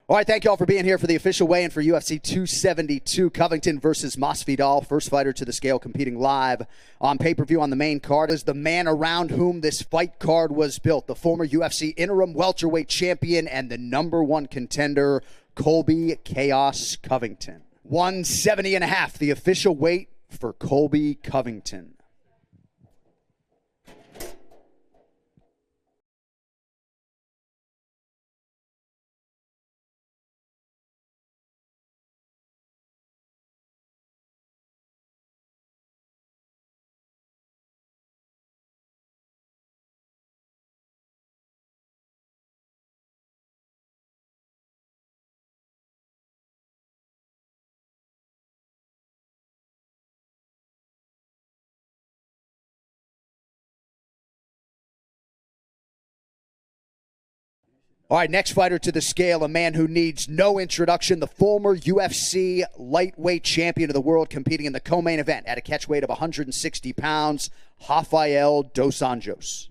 All right, thank you all for being here for the official weigh-in for UFC 272, Covington versus Masvidal. First fighter to the scale competing live on pay-per-view on the main card is the man around whom this fight card was built, the former UFC interim welterweight champion and the #1 contender, Colby Chaos Covington. 170.5, the official weight for Colby Covington. All right, next fighter to the scale, a man who needs no introduction, the former UFC lightweight champion of the world competing in the co-main event at a catch weight of 160 pounds, Rafael Dos Anjos.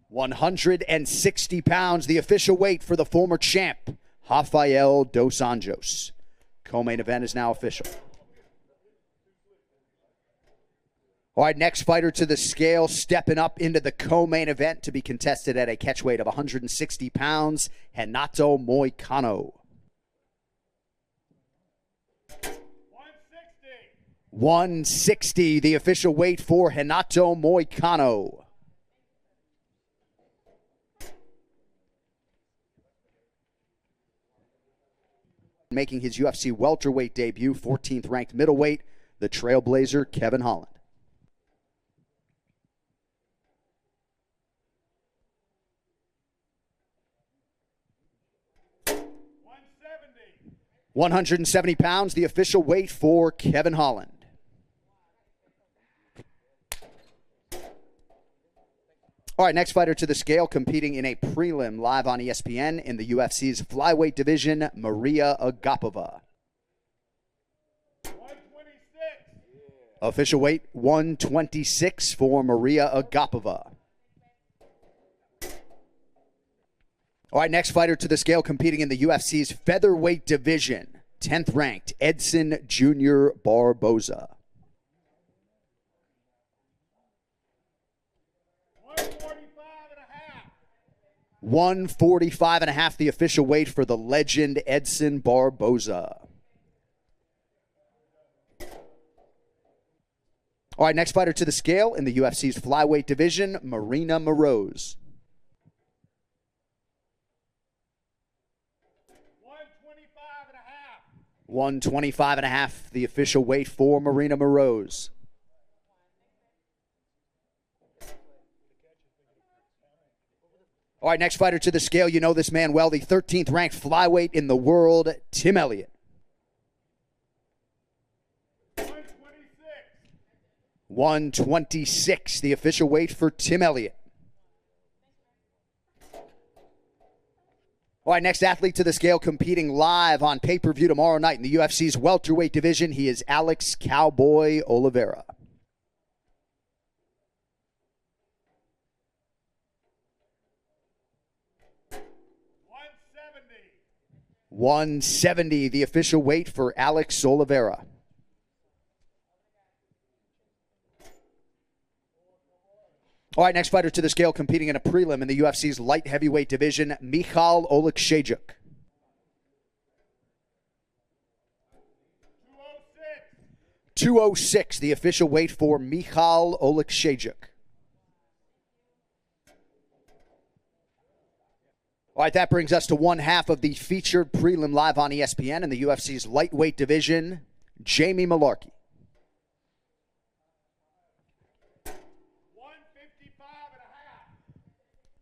160 pounds, the official weight for the former champ, Rafael Dos Anjos. Co-main event is now official. All right, next fighter to the scale, stepping up into the co-main event to be contested at a catch weight of 160 pounds, Renato Moicano. 160, the official weight for Renato Moicano. Making his UFC welterweight debut, 14th ranked middleweight, the Trailblazer Kevin Holland. 170 pounds, the official weight for Kevin Holland. All right, next fighter to the scale, competing in a prelim live on ESPN in the UFC's flyweight division, Maria Agapova. 126. Official weight, 126 for Maria Agapova. All right, next fighter to the scale, competing in the UFC's featherweight division, 10th ranked, Edson Jr Barboza. 145.5, the official weight for the legend Edson Barboza. All right, next fighter to the scale in the UFC's flyweight division, Marina Moroz. 125.5, the official weight for Marina Moroz. All right, next fighter to the scale, you know this man well, the 13th ranked flyweight in the world, Tim Elliott. 126, the official weight for Tim Elliott. All right, next athlete to the scale, competing live on pay-per-view tomorrow night in the UFC's welterweight division. He is Alex Cowboy Oliveira. 170, the official weight for Alex Oliveira. All right, next fighter to the scale, competing in a prelim in the UFC's light heavyweight division, Michal Oleksiejczuk. 206, the official weight for Michal Oleksiejczuk. All right, that brings us to one half of the featured prelim live on ESPN in the UFC's lightweight division, Jamie Mullarkey.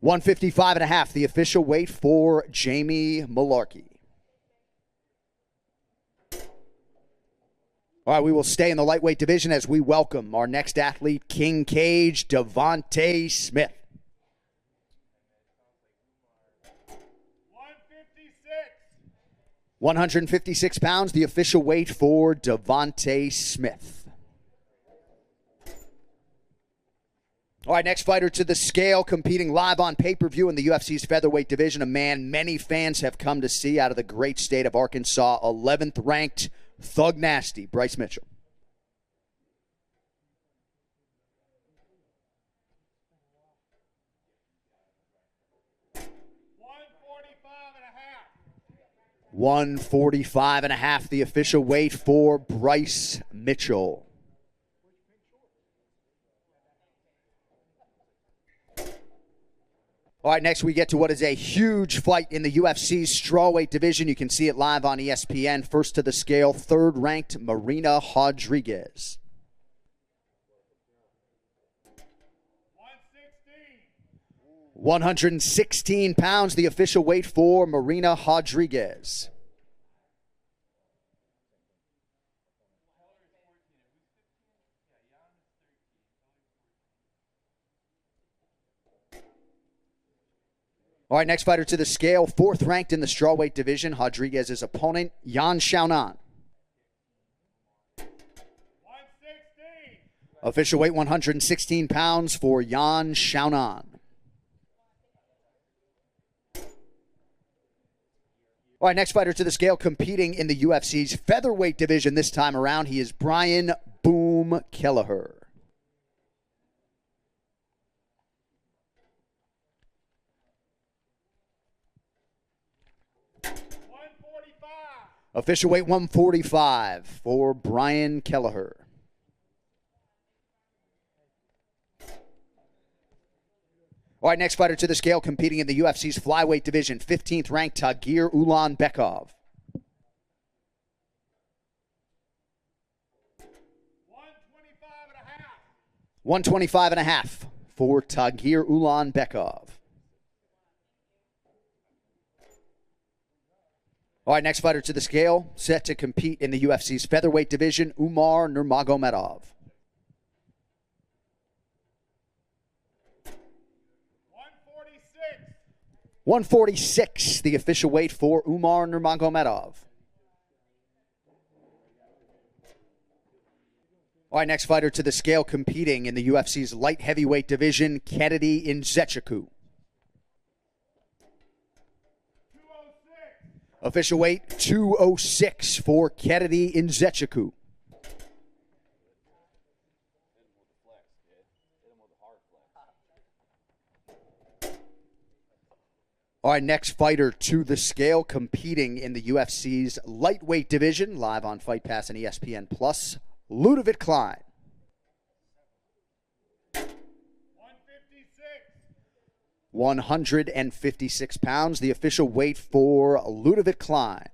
155.5, the official weight for Jamie Mullarkey. All right, we will stay in the lightweight division as we welcome our next athlete, King Cage, Devonta Smith. 156 pounds, the official weight for Devonta Smith. All right, next fighter to the scale, competing live on pay-per-view in the UFC's featherweight division, a man many fans have come to see out of the great state of Arkansas, 11th ranked Thug Nasty, Bryce Mitchell. $145.5, the official weight for Bryce Mitchell. All right, next we get to what is a huge fight in the UFC's strawweight division. You can see it live on ESPN. First to the scale, third-ranked Marina Rodriguez. 116 pounds, the official weight for Marina Rodriguez. All right, next fighter to the scale, fourth ranked in the strawweight division, Rodriguez's opponent, Yan Xiaonan. 116. Official weight 116 pounds for Yan Xiaonan. All right, next fighter to the scale, competing in the UFC's featherweight division this time around, he is Brian Boom Kelleher. 145. Official weight 145 for Brian Kelleher. All right, next fighter to the scale, competing in the UFC's flyweight division, 15th ranked Tagir Ulanbekov. 125.5 for Tagir Ulanbekov. All right, next fighter to the scale, set to compete in the UFC's featherweight division, Umar Nurmagomedov. 146, the official weight for Umar Nurmagomedov. All right, next fighter to the scale, competing in the UFC's light heavyweight division, Kennedy Nzechukwu. 206. Official weight 206 for Kennedy Nzechukwu. All right, next fighter to the scale, competing in the UFC's lightweight division, live on Fight Pass and ESPN Plus, Ludovic Klein. 156 pounds, the official weight for Ludovic Klein.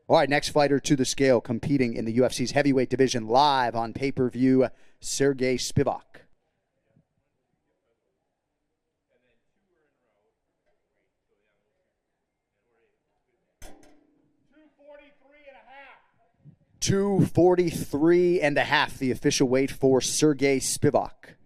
All right, next fighter to the scale, competing in the UFC's heavyweight division, live on pay-per-view, Sergey Spivak. 243.5, the official weight for Sergey Spivak.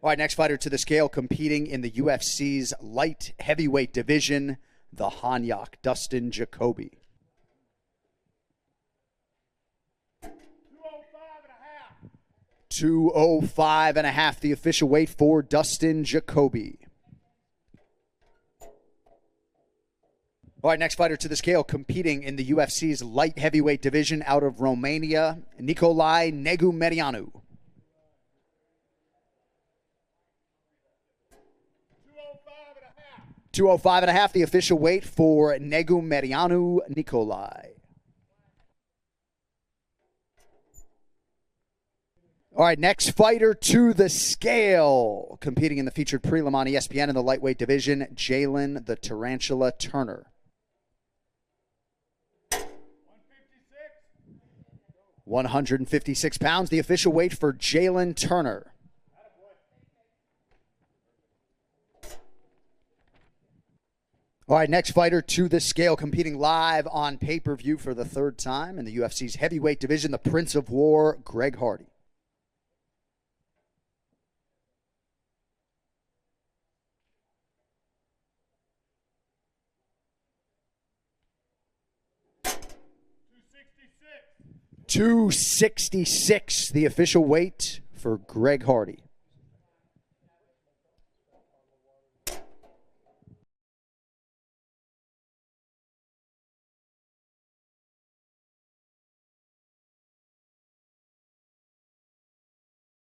All right, next fighter to the scale, competing in the UFC's light heavyweight division, the Hanyak, Dustin Jacoby. 205.5, the official weight for Dustin Jacoby. All right, next fighter to the scale, competing in the UFC's light heavyweight division out of Romania, Nikolai Negu Mariano. 205.5, the official weight for Negu Mariano Nikolai. All right, next fighter to the scale, competing in the featured prelim on ESPN in the lightweight division, Jalen the Tarantula Turner. 156 pounds, the official weight for Jalen Turner. All right, next fighter to the scale, competing live on pay-per-view for the third time in the UFC's heavyweight division, the Prince of War, Greg Hardy. 266. 266, the official weight for Greg Hardy.